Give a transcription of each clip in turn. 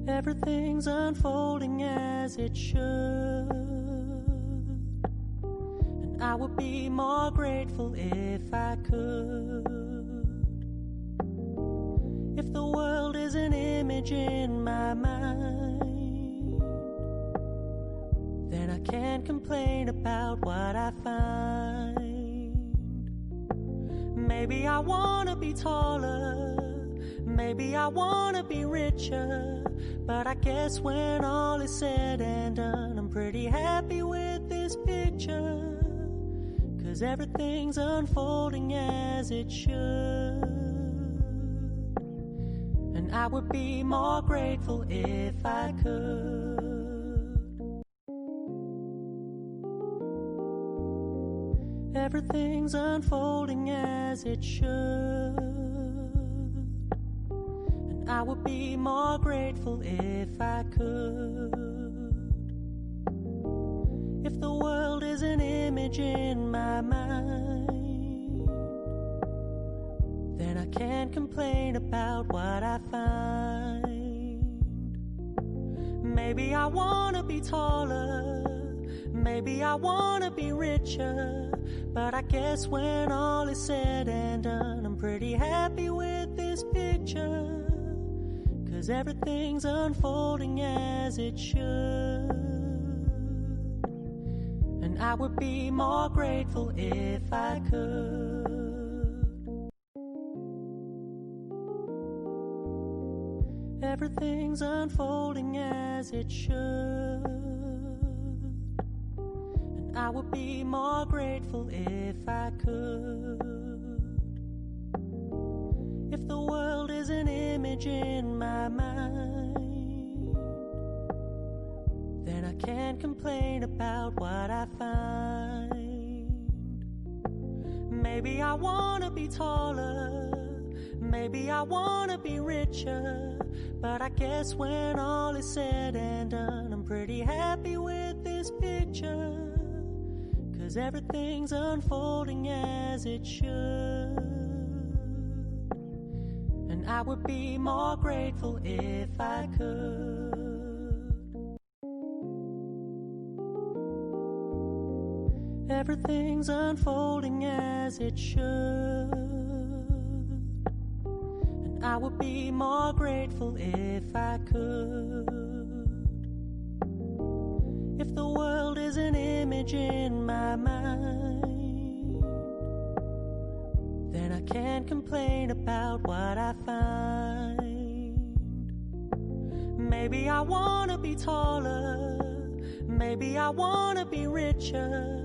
Everything's unfolding as it should, and I would be more grateful if I could. If the world is an image in my mind, then I can't complain about what I find. Maybe I wanna be taller, maybe I wanna be richer, but I guess when all is said and done, I'm pretty happy with this picture, 'cause everything's unfolding as it should, and I would be more grateful if I could. Everything's unfolding as it should, I would be more grateful if I could. If the world is an image in my mind, then I can't complain about what I find. Maybe I wanna be taller, maybe I wanna be richer, but I guess when all is said and done, I'm pretty happy with this picture, 'cause everything's unfolding as it should, and I would be more grateful if I could. Everything's unfolding as it should, and I would be more grateful if I could. If the world is an image in my mind, then I can't complain about what I find. Maybe I wanna be taller, maybe I wanna be richer, but I guess when all is said and done, I'm pretty happy with this picture, 'cause everything's unfolding as it should, and I would be more grateful if I could. Everything's unfolding as it should, and I would be more grateful if I could. If the world is an image in my mind, then I can't complain about what I find. Maybe I wanna be taller, maybe I wanna be richer,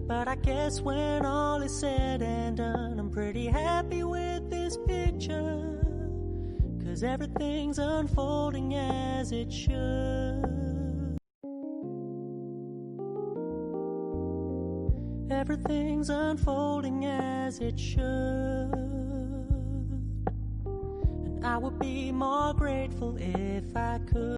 but I guess when all is said and done, I'm pretty happy with this picture, 'cause everything's unfolding as it should. Everything's unfolding as it should, and I would be more grateful if I could.